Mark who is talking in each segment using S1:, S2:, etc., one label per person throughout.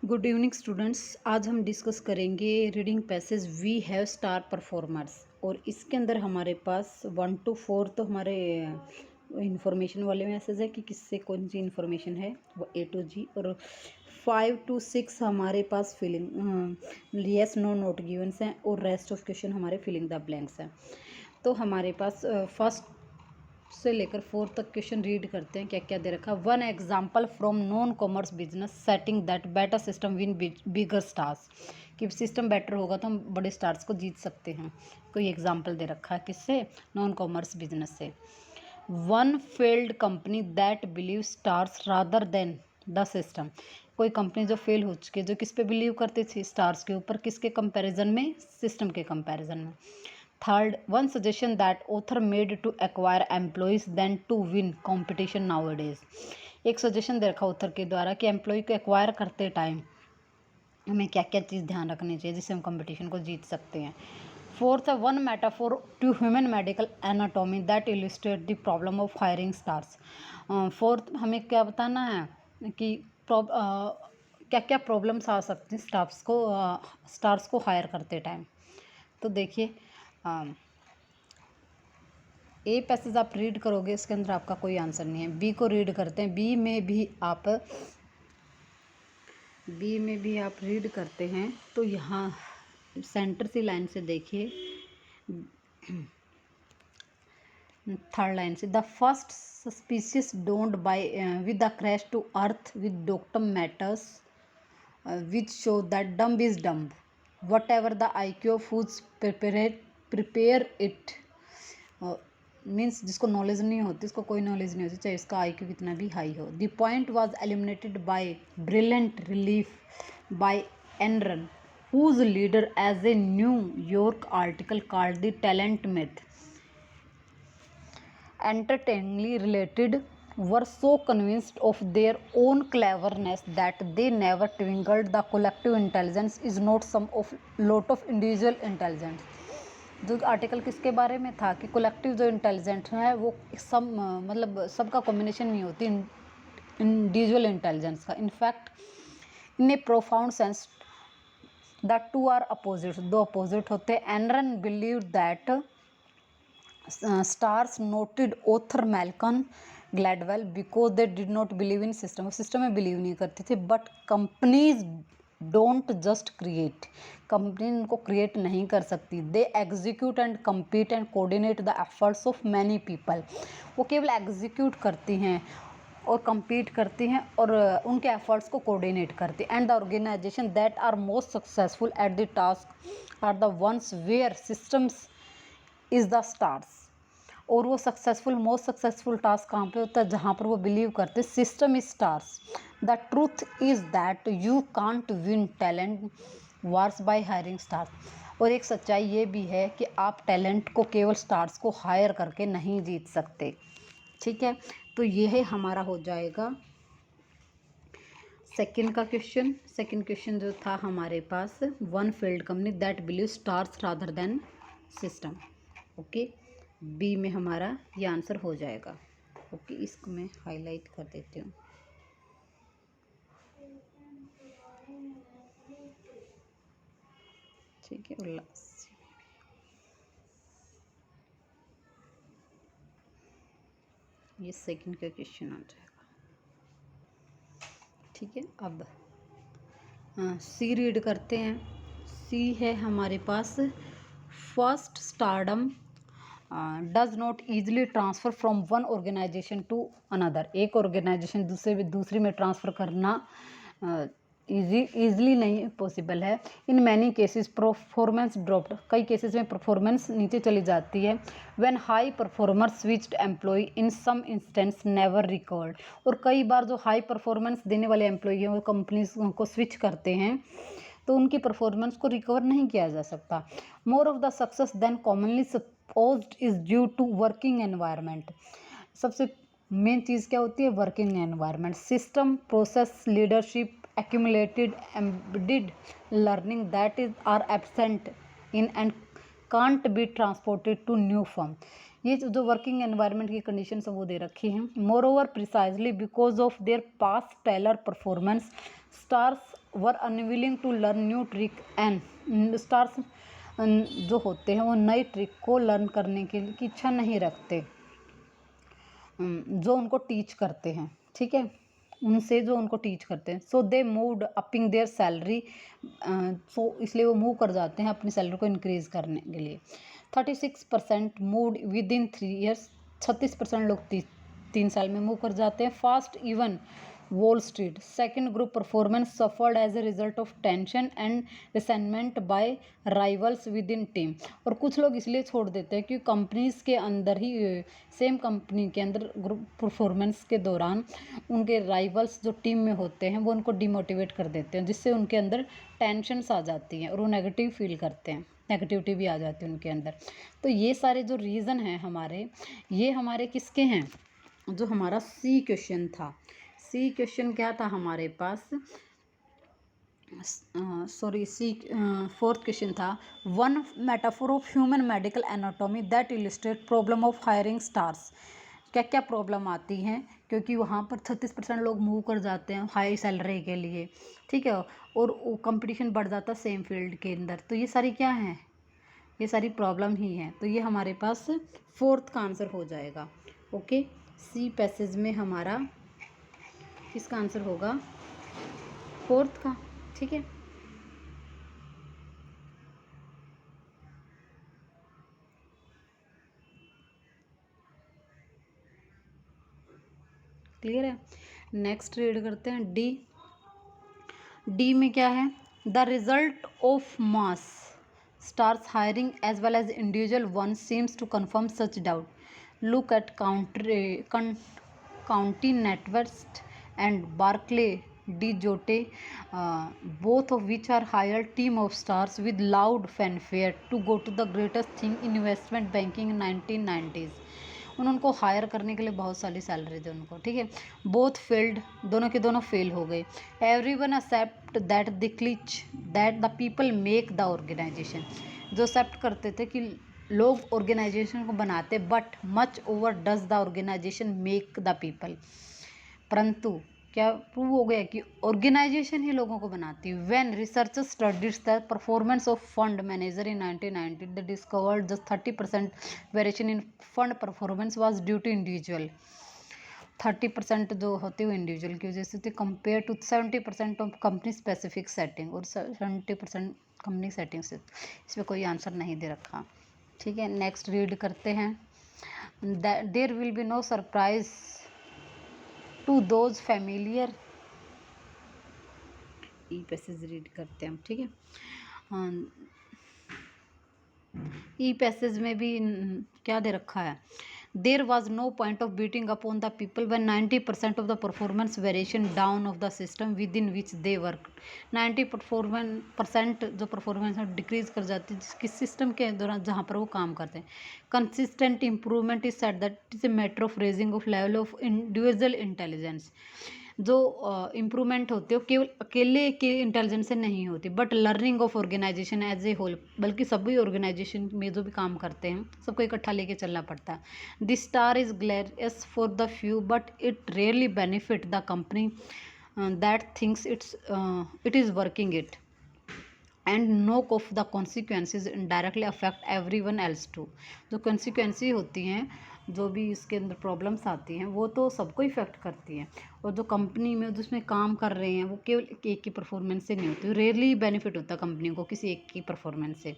S1: Good evening students. आज हम discuss करेंगे reading passage we have star performers. और इसके अंदर हमारे पास 1 to 4 तो हमारे इंफॉर्मेशन वाले मैसेज है कि किससे कौन सी इंफॉर्मेशन है वो A to G। और 5 to 6 हमारे पास फिलिंग येस नो नोट गिवन्स हैं और रेस्ट ऑफ क्वेश्चन हमारे फिलिंग द ब्लैंक्स हैं। तो हमारे पास फर्स्ट से लेकर 4 तक क्वेश्चन रीड करते हैं क्या क्या दे रखा है। One example from non commerce business setting that better system win bigger stars, कि सिस्टम बेटर होगा तो हम बड़े स्टार्स को जीत सकते हैं। कोई एग्जाम्पल दे रखा है किससे? नॉन कॉमर्स बिजनेस से। One failed company that believe stars rather then the system, कोई कंपनी जो फेल हो चुकी है, जो किस पे बिलीव करती थी? स्टार्स के ऊपर। किसके कंपैरिजन में? सिस्टम के कंपैरिजन में। Third, one suggestion that author made to acquire employees then to win competition nowadays, एक सजेशन दे रखा ऑथर के द्वारा कि एम्प्लॉय को एक्वायर करते टाइम हमें क्या क्या चीज़ ध्यान रखनी चाहिए जिससे हम कंपटीशन को जीत सकते हैं। फोर्थ है one metaphor to human medical anatomy that illustrate the problem of hiring stars. Fourth, हमें क्या बताना है कि क्या क्या प्रॉब्लम्स आ सकती हैं स्टार्स को हायर करते टाइम। तो देखिए, ए पैसेज आप रीड करोगे, इसके अंदर आपका कोई आंसर नहीं है। बी को रीड करते हैं। बी में भी आप रीड करते हैं तो यहाँ सेंटर से लाइन से देखिए, थर्ड लाइन से, the first suspicious don't buy with the crash to earth with dictum matters which show that dumb is dumb what ever the IQ of foods prepare it. Means जिसको knowledge नहीं होती, उसको कोई knowledge नहीं होती, चाहे उसका IQ कितना भी हाई हो। The point was eliminated by brilliant relief by Enron whose leader as a New York article called the talent myth entertainingly related were so convinced of their own cleverness that they never twinkled the collective intelligence is not some of lot of individual intelligence। जो article किसके बारे में था कि collective जो intelligent है वो सब मतलब सबका कॉम्बिनेशन नहीं होती इंडिविजुअल इंटेलिजेंस का। In fact in a profound sense the two are opposite, दो अपोजिट होते हैं। Enron believe that stars noted author Malcolm Gladwell because they did not believe in system, system में बिलीव नहीं करते थे। But companies don't just create, company इनको create नहीं कर सकती। They execute and compete and coordinate the efforts of many people, वो केवल एग्जीक्यूट करती हैं और कम्पीट करती हैं और उनके एफर्ट्स को कोऑर्डिनेट करती हैं। And the organization that are most successful at the task are the ones where systems is the stars. और वो मोस्ट सक्सेसफुल टास्क कहाँ पे होता है? जहाँ पर वो बिलीव करते system is stars. The truth is that you can't win talent wars by hiring stars. और एक सच्चाई ये भी है कि आप टैलेंट को केवल स्टार्स को हायर करके नहीं जीत सकते। ठीक है, तो ये हमारा हो जाएगा सेकंड का क्वेश्चन। सेकंड क्वेश्चन जो था हमारे पास, one field company that believe stars rather than system. Okay, B में हमारा ये आंसर हो जाएगा। ओके, इसको मैं हाईलाइट कर देती हूँ। ठीक है, और लास्ट ये सेकंड का क्वेश्चन आ जाएगा। ठीक है, अब सी रीड करते हैं। सी है हमारे पास, first stardom does not easily transfer from one organization to another, एक ऑर्गेनाइजेशन दूसरी में ट्रांसफ़र करना ईजिली नहीं पॉसिबल है। In many cases performance dropped, कई केसेस में परफॉर्मेंस नीचे चली जाती है। When high performer switched employ in some instance never recovered, और कई बार जो हाई परफॉर्मेंस देने वाले एम्प्लॉय हैं वो कंपनीज को स्विच करते हैं तो उनकी परफॉर्मेंस को रिकवर नहीं किया जा सकता। More of the success than commonly supposed is due to working environment, सबसे मेन चीज़ क्या होती है? Working environment. System, process, leadership, accumulated embedded learning that is are absent in and can't be transported to new firm। ये जो working environment की condition वो दे रखी हैं। Moreover precisely because of their past stellar performance stars were unwilling to learn new trick and stars जो होते हैं वो नई ट्रिक को लर्न करने के लिए की इच्छा नहीं रखते जो उनको टीच करते हैं, ठीक है, उनसे जो उनको टीच करते हैं। So they moved upping their salary, so इसलिए वो मूव कर जाते हैं अपनी सैलरी को इंक्रीज करने के लिए। 36% मूव्ड विद इन 3 ईयर्स, 36% लोग 3 साल में मूव कर जाते हैं। Fast even Wall Street second group performance suffered as a result of tension and resentment by rivals within team. और कुछ लोग इसलिए छोड़ देते हैं कि कंपनीज के अंदर ही, सेम कंपनी के अंदर ग्रुप परफॉर्मेंस के दौरान उनके राइवल्स जो टीम में होते हैं वो उनको डिमोटिवेट कर देते हैं, जिससे उनके अंदर टेंशन्स आ जाती हैं और वो नेगेटिव फील करते हैं, नेगेटिविटी भी आ जाती है उनके अंदर। तो ये सारे जो रीज़न हैं हमारे, ये हमारे किसके हैं, जो हमारा सी क्वेश्चन था। सी क्वेश्चन क्या था हमारे पास, सॉरी सी फोर्थ क्वेश्चन था, one metaphor of human medical anatomy that illustrate problem of hiring stars. क्या क्या प्रॉब्लम आती हैं, क्योंकि वहाँ पर 36% लोग मूव कर जाते हैं हाई सैलरी के लिए, ठीक है, और कंपटीशन बढ़ जाता है सेम फील्ड के अंदर। तो ये सारी क्या हैं, ये सारी प्रॉब्लम ही हैं। तो ये हमारे पास फोर्थ का आंसर हो जाएगा। ओके, सी पैसेज में हमारा किसका आंसर होगा, फोर्थ का, ठीक है। क्लियर है। नेक्स्ट रीड करते हैं डी। डी में क्या है, the result of mass stars hiring as well as individual one seems to confirm such doubt. Look at County NatWest and Barclays de Zoete, both of which are hired team of stars with loud fanfare to go to the greatest thing in investment banking in 1990s। उनको higher करने के लिए बहुत सारी salary थी उनको, ठीक है। बोथ फेल्ड, दोनों के दोनों फेल हो गए। Everyone accept that the cliche that the people make the organization, जो एक्सेप्ट करते थे कि लोग ऑर्गेनाइजेशन को बनाते, but much over does the organization make the people. परंतु क्या प्रूव हो गया कि ऑर्गेनाइजेशन ही लोगों को बनाती है। When researchers studies the performance of fund manager in 1990 they discovered just 30% variation in fund performance was due to individual. 30% जो होती है वो इंडिविजुअल की वजह से थी, compare to 70% of company specific setting, और 70% कंपनी सेटिंग से। इसमें कोई आंसर नहीं दे रखा, ठीक है। नेक्स्ट रीड करते हैं, there will be no surprise to those familiar. E passage read करते हैं हम, ठीक है। ई पैसेज में भी क्या दे रखा है, there was no point of beating upon the people when 90% of the performance variation down of the system within which they work. 90% जो परफॉर्मेंस डिक्रीज कर जाती है जिसकी सिस्टम के दौरान जहाँ पर वो काम करते हैं। Consistent improvement is set that is a matter of raising of level of individual intelligence. जो इम्प्रूवमेंट होती है वो केवल अकेले के इंटेलिजेंस से नहीं होती, but learning of organization as a whole, बल्कि सभी ऑर्गेनाइजेशन में जो भी काम करते हैं सबको इकट्ठा लेके चलना पड़ता है। This star is glorious for the few but it rarely benefit the company that thinks it is working it and knock off the consequences directly affect every one else too. जो कॉन्सिक्वेंसी होती हैं, जो भी इसके अंदर problems आती हैं, वो तो सबको इफेक्ट करती हैं, और जो कंपनी में जिसमें काम कर रहे हैं वो केवल एक की परफॉर्मेंस से नहीं होती, रेयरली बेनिफिट होता है कंपनी को किसी एक की परफॉर्मेंस से।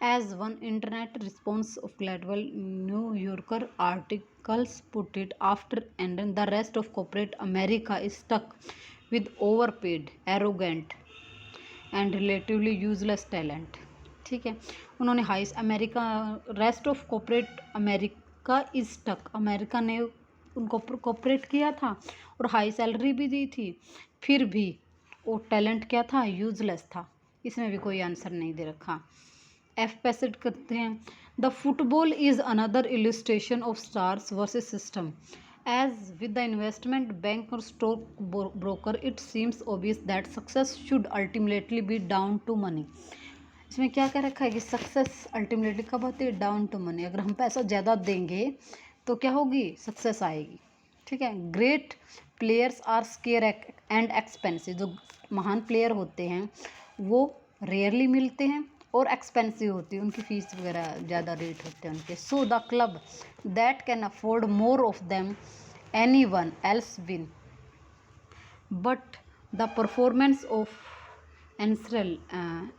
S1: As one internet response of Gladwell New Yorker articles put it, after and the rest of corporate America is stuck with overpaid arrogant and relatively useless talent, ठीक है। उन्होंने high America, rest of corporate America is stuck, America ने उनको corporate किया था और high salary भी दी थी, फिर भी वो टैलेंट क्या था, यूजलेस था। इसमें भी कोई आंसर नहीं दे रखा। एफ पैसेट करते हैं, the football is another illustration of stars versus system. As with the investment bank or stock broker, it seems obvious that success should ultimately be down to money। इसमें क्या कह रखा है कि सक्सेस अल्टीमेटली कब होती है, डाउन टू मनी। अगर हम पैसा ज़्यादा देंगे तो क्या होगी, सक्सेस आएगी, ठीक है। Great players are scarce and expensive, जो महान प्लेयर होते हैं वो रेयरली मिलते हैं और एक्सपेंसिव होती है, उनकी फीस वगैरह ज़्यादा रेट होते हैं उनके। So the club that can afford more of them any one else win, but the performance of Arsenal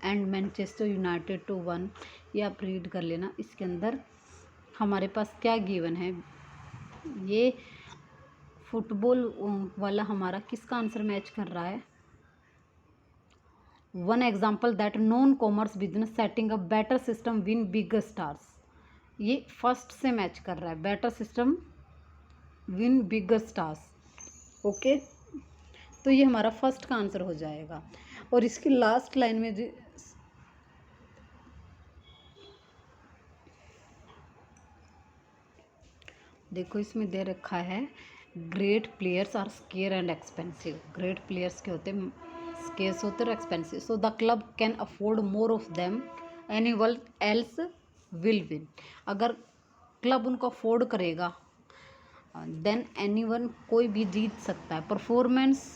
S1: and Manchester United two one. ये आप रीड कर लेना। इसके अंदर हमारे पास क्या गिवन है, ये फुटबॉल वाला हमारा किसका आंसर मैच कर रहा है। One example that non commerce business setting a better system win bigger stars, ये फर्स्ट से मैच कर रहा है, बेटर सिस्टम विन बिगर स्टार्स। ओके, तो ये हमारा फर्स्ट का आंसर हो जाएगा। और इसकी लास्ट लाइन में देखो इसमें दे रखा है great players are scarce and expensive. Great players के होते स्केयर्स होते और expensive. So the club can afford more of them any one else will win. अगर क्लब उनको अफोर्ड करेगा देन एनी वन, कोई भी जीत सकता है। परफॉर्मेंस,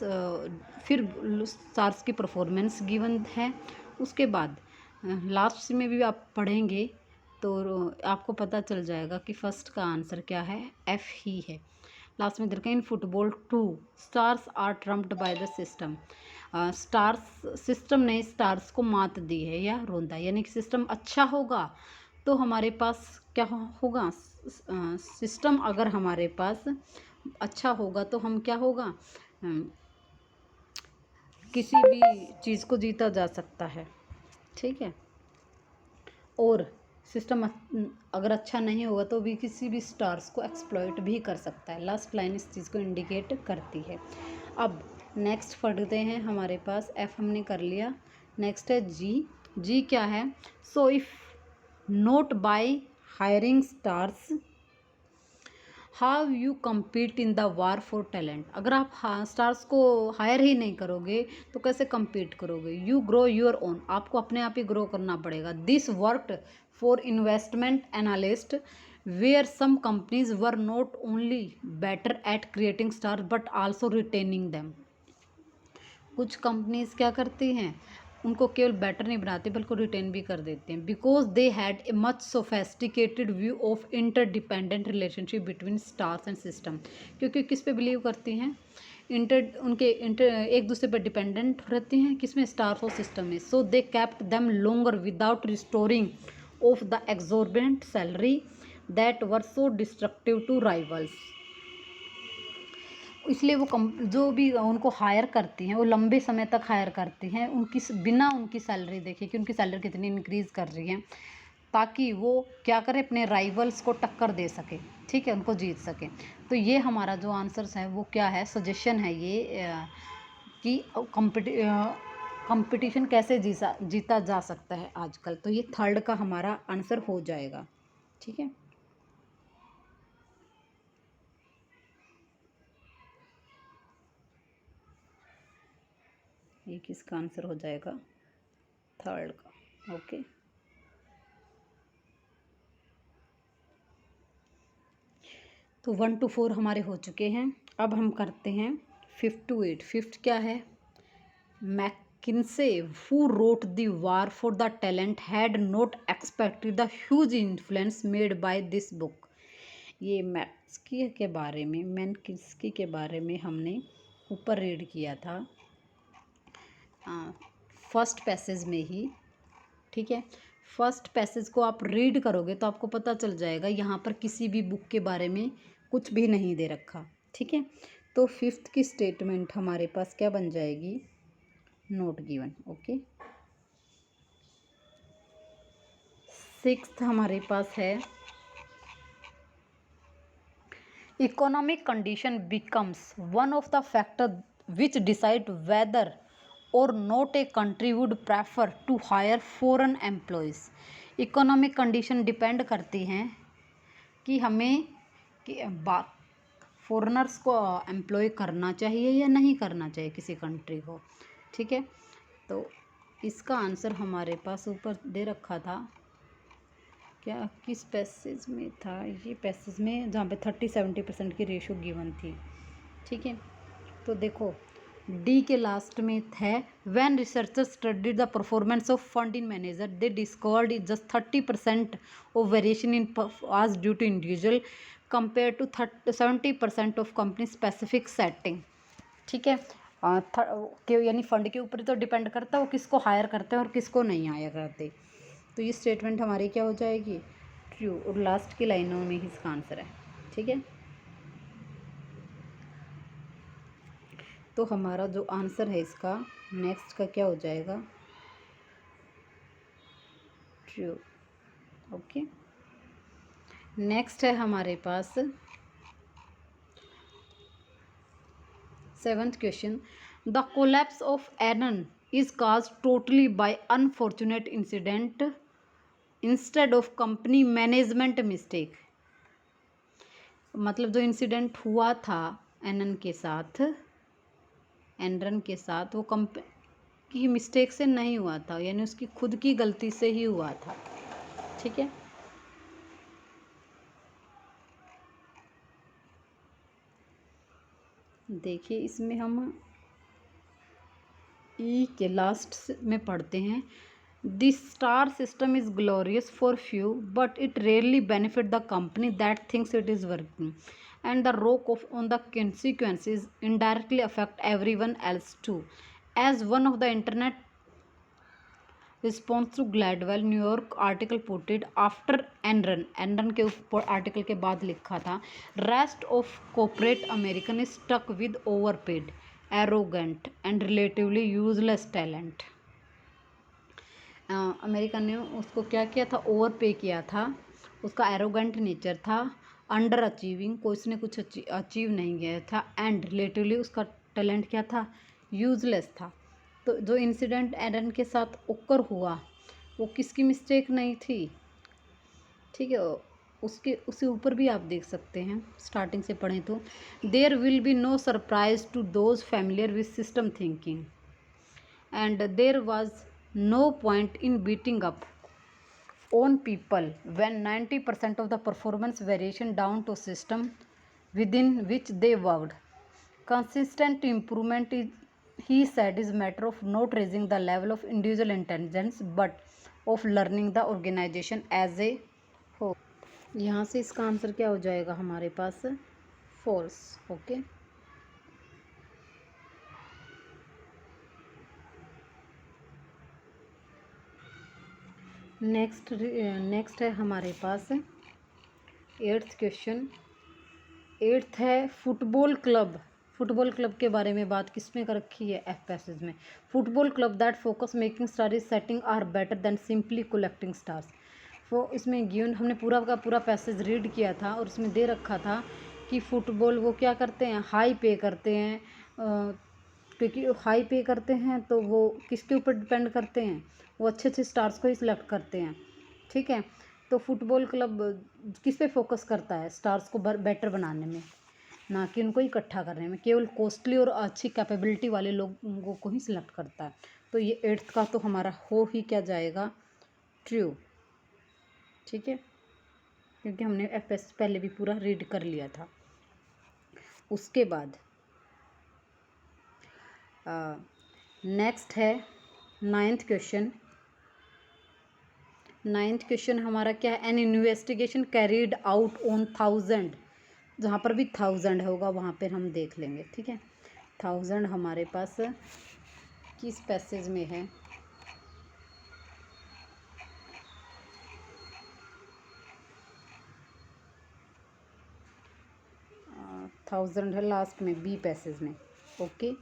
S1: फिर स्टार्स की परफॉर्मेंस गिवन है। उसके बाद लास्ट में भी आप पढ़ेंगे तो आपको पता चल जाएगा कि फर्स्ट का आंसर क्या है, एफ ही है। लास्ट में देखा in football 2 stars are trumped by the system. Stars, system ने स्टार्स को मात दी है या रोंदा, यानी कि सिस्टम अच्छा होगा तो हमारे पास क्या होगा, सिस्टम अगर हमारे पास अच्छा होगा तो हम क्या होगा, किसी भी चीज़ को जीता जा सकता है। ठीक है, और सिस्टम अगर अच्छा नहीं होगा तो भी किसी भी स्टार्स को एक्सप्लॉइट भी कर सकता है। लास्ट लाइन इस चीज़ को इंडिकेट करती है। अब नेक्स्ट पढ़ते हैं, हमारे पास एफ हमने कर लिया, नेक्स्ट है जी। जी क्या है, so if not by hiring stars how you compete in the war for talent. अगर आप स्टार्स को हायर ही नहीं करोगे तो कैसे कम्पीट करोगे। यू ग्रो योर ओन, आपको अपने आप ही ग्रो करना पड़ेगा। This worked for investment analyst where some companies were not only better at creating star but also retaining them. कुछ कंपनीज क्या करती हैं, उनको केवल बेटर नहीं बनाते बल्कि रिटेन भी कर देते हैं। Because they had a much sophisticated view of interdependent relationship between stars and system. क्योंकि किस पे बिलीव करती हैं, एक दूसरे पर डिपेंडेंट रहती हैं, किसमें, स्टार्स और सिस्टम में। So they kept them longer without restoring of the exorbitant salary that were so destructive to rivals. इसलिए वो जो भी उनको हायर करती हैं वो लंबे समय तक हायर करती हैं, उनकी बिना उनकी सैलरी देखे कि उनकी सैलरी कितनी इंक्रीज़ कर रही है, ताकि वो क्या करें, अपने राइवल्स को टक्कर दे सके। ठीक है, उनको जीत सके। तो ये हमारा जो आंसर्स है वो क्या है, सजेशन है ये कि कंपटीशन कैसे जीता जा सकता है आजकल। तो ये थर्ड का हमारा आंसर हो जाएगा। ठीक है, ये किसका आंसर हो जाएगा, थर्ड का। ओके, तो 1 to 4 हमारे हो चुके हैं। अब हम करते हैं 5 to 8। फिफ्थ क्या है, McKinsey who wrote the war for the talent had not expected the huge influence made by this book. ये मैक्सकी के बारे में, मैकिन्से के बारे में हमने ऊपर रीड किया था फर्स्ट पैसेज में ही। ठीक है, फर्स्ट पैसेज को आप रीड करोगे तो आपको पता चल जाएगा, यहाँ पर किसी भी बुक के बारे में कुछ भी नहीं दे रखा। ठीक है, तो फिफ्थ की स्टेटमेंट हमारे पास क्या बन जाएगी, नोट गिवन। ओके, सिक्स्थ हमारे पास है economic condition becomes one of the factor which decide whether or not a country would prefer to hire foreign employees. Economic condition depend करती हैं कि हमें कि फॉरेनर्स को एम्प्लॉय करना चाहिए या नहीं करना चाहिए किसी कंट्री को। ठीक है, तो इसका आंसर हमारे पास ऊपर दे रखा था, क्या किस पैसेज में था, ये पैसेज में जहाँ पे 30-70% की रेशो गिवन थी। ठीक है, तो देखो डी के लास्ट में है when researchers studied the performance of fund in manager they discovered is just 30% of variation in आज due to individual compare to 70% of company specific setting. ठीक है, यानी फंड के ऊपर तो डिपेंड करता है वो किसको हायर करते हैं और किसको नहीं हायर करते। तो ये स्टेटमेंट हमारी क्या हो जाएगी, ट्रू, और लास्ट की लाइनों में ही इसका आंसर है। ठीक है, तो हमारा जो आंसर है इसका नेक्स्ट का क्या हो जाएगा, ट्रू। ओके, नेक्स्ट है हमारे पास 7th question, the collapse of एनन is cause totally by unfortunate incident instead of company management mistake. मतलब जो इंसिडेंट हुआ था एनन के साथ, एनरन के साथ, वो कंपनी की मिस्टेक से नहीं हुआ था, यानी उसकी खुद की गलती से ही हुआ था। ठीक है, देखिए इसमें हम ई के लास्ट में पढ़ते हैं, this star system is glorious for few but it rarely benefit the company that thinks it is working and the rock of on the consequences indirectly affect everyone else too. As one of the internet response to Gladwell New York article put it after Enron, Enron के ऊपर article के बाद लिखा था, rest of corporate American is stuck with overpaid arrogant and relatively useless talent. America ने उसको क्या किया था, ओवर पे किया था, उसका एरोगेंट नेचर था, अंडर अचीविंग, कोई उसने कुछ अचीव नहीं किया था, एंड रिलेटिवली उसका टैलेंट क्या था, यूजलेस था। तो जो इंसिडेंट एरन के साथ ओकर हुआ वो किसकी मिस्टेक नहीं थी। ठीक है, उसके उसे ऊपर भी आप देख सकते हैं, स्टार्टिंग से पढ़ें तो, there will be no surprise to those familiar with system thinking and there was no point in beating up on people when 90% of the performance variation down to system within which they worked. Consistent improvement is, he said, is matter of not raising the level of individual intelligence but of learning the organization as a whole. यहाँ से इसका answer क्या हो जाएगा हमारे पास, false. Okay, next है हमारे पास 8th question. 8th है फुटबॉल क्लब। फुटबॉल क्लब के बारे में बात किसमें कर रखी है, एफ पैसेज में। Football club that focus making star is setting are better than simply collecting stars. वो इसमें गिवन, हमने पूरा का पूरा पैसेज रीड किया था और उसमें दे रखा था कि फुटबॉल वो क्या करते हैं, हाई पे करते हैं, क्योंकि हाई पे करते हैं तो वो किसके ऊपर डिपेंड करते हैं, वो अच्छे अच्छे स्टार्स को ही सिलेक्ट करते हैं। ठीक है, तो फुटबॉल क्लब किस पे फोकस करता है, स्टार्स को बेटर बनाने में, ना कि उनको इकट्ठा करने में, केवल कॉस्टली और अच्छी कैपेबिलिटी वाले लोगों को ही सिलेक्ट करता है। तो ये 8th का तो हमारा हो ही क्या जाएगा, ट्रू। ठीक है, क्योंकि हमने एफएस पहले भी पूरा रीड कर लिया था। उसके बाद नेक्स्ट है 9th क्वेश्चन। 9th क्वेश्चन हमारा क्या है, N investigation carried out on 1000, जहाँ पर भी 1000 होगा वहाँ पर हम देख लेंगे। ठीक है, 1000 हमारे पास किस पैसेज में है, थाउजेंड है लास्ट में, बी पैसेज में। ओके,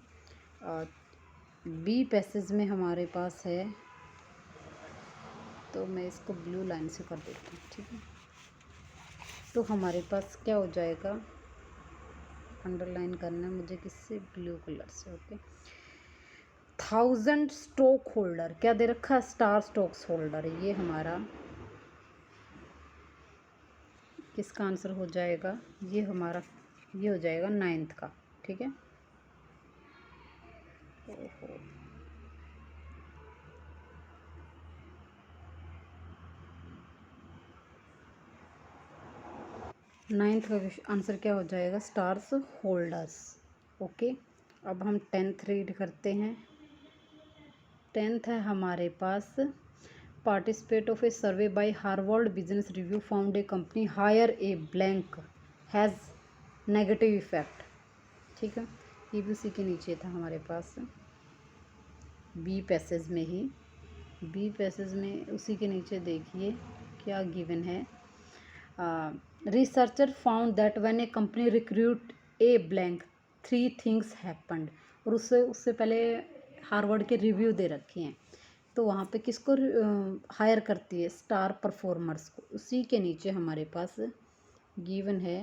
S1: बी पैसेज में हमारे पास है, तो मैं इसको ब्लू लाइन से कर देती हूँ। ठीक है, तो हमारे पास क्या हो जाएगा, अंडरलाइन करना है मुझे किससे, ब्लू कलर से। ओके, 1000 स्टॉक होल्डर, क्या दे रखा है, स्टार स्टॉक्स होल्डर, ये हमारा किसका आंसर हो जाएगा, ये हमारा ये हो जाएगा 9th का। ठीक है, ओहो, 9th का आंसर क्या हो जाएगा, स्टार्स होल्डर्स। ओके, अब हम 10th रीड करते हैं। 10th है हमारे पास, participate of a survey by Harvard Business Review found a company hire a blank has negative effect. ठीक है, ये भी उसी के नीचे था हमारे पास, बी पैसेज में ही, बी पैसेज में उसी के नीचे देखिए क्या गिवन है। Researcher found that when A company recruit a blank 3 things happened. और उससे पहले हार्वर्ड के रिव्यू दे रखे हैं, तो वहाँ पे किसको हायर करती है, स्टार परफॉर्मर्स को। उसी के नीचे हमारे पास गिवन है,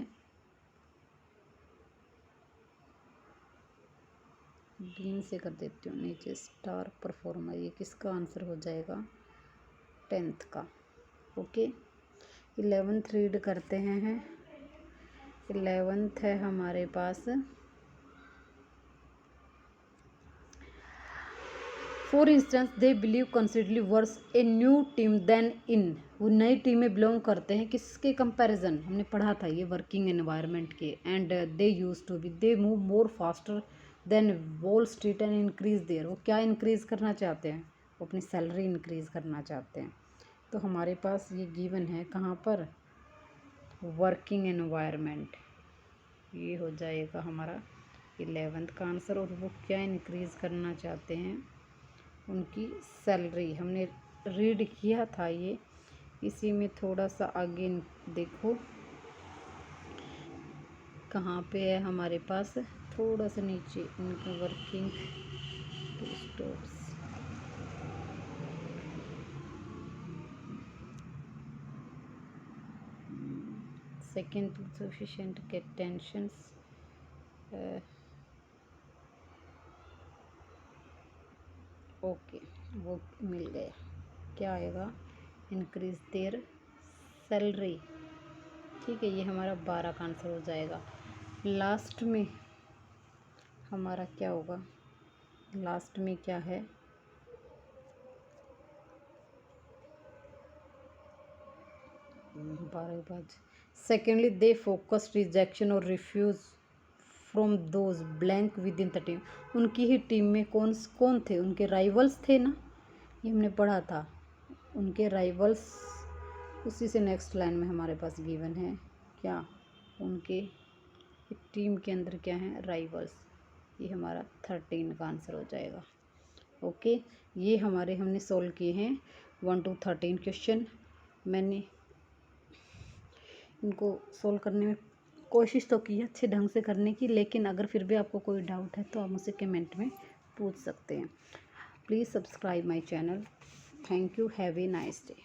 S1: ग्रीन से कर देती हूँ नीचे, स्टार परफॉर्मर, ये किसका आंसर हो जाएगा, 10th का। ओके, 11th रीड करते हैं। 11th है हमारे पास, for instance they believe considerably worse a new team than in. वो नई टीम में बिलोंग करते हैं, किसके कंपैरिजन, हमने पढ़ा था ये वर्किंग एनवायरनमेंट के। And they use to be, they move more faster than Wall Street and increase their. वो क्या इंक्रीज करना चाहते हैं, वो अपनी सैलरी इंक्रीज करना चाहते हैं। तो हमारे पास ये गिवन है कहाँ पर, वर्किंग एनवायरनमेंट, ये हो जाएगा हमारा 11th का आंसर। और वो क्या इंक्रीज करना चाहते हैं, उनकी सैलरी। हमने रीड किया था ये, इसी में थोड़ा सा आगे देखो कहाँ पे है हमारे पास, थोड़ा सा नीचे इनका वर्किंग स्टॉप्स। सेकेंड सफिशिएंट के टेंशंस, ओके, वो मिल गया। क्या आएगा, इंक्रीज देयर सैलरी। ठीक है, ये हमारा 12 का आंसर हो जाएगा। लास्ट में हमारा क्या होगा, लास्ट में क्या है, सेकेंडली दे फोकस रिजेक्शन और refuse from those blank with in the team. उनकी ही टीम में कौन थे, उनके राइवल्स थे ना, ये हमने पढ़ा था, उनके राइवल्स। उसी से नेक्स्ट लाइन में हमारे पास गिवन है क्या, उनके टीम के अंदर क्या है, राइवल्स। ये हमारा 13 का आंसर हो जाएगा। ओके, ये हमारे हमने सोल्व किए हैं 1 to 13 क्वेश्चन। मैंने इनको सोल्व करने में कोशिश तो की है अच्छे ढंग से करने की, लेकिन अगर फिर भी आपको कोई डाउट है तो आप मुझसे कमेंट में पूछ सकते हैं। Please subscribe my channel. Thank you, have a nice day.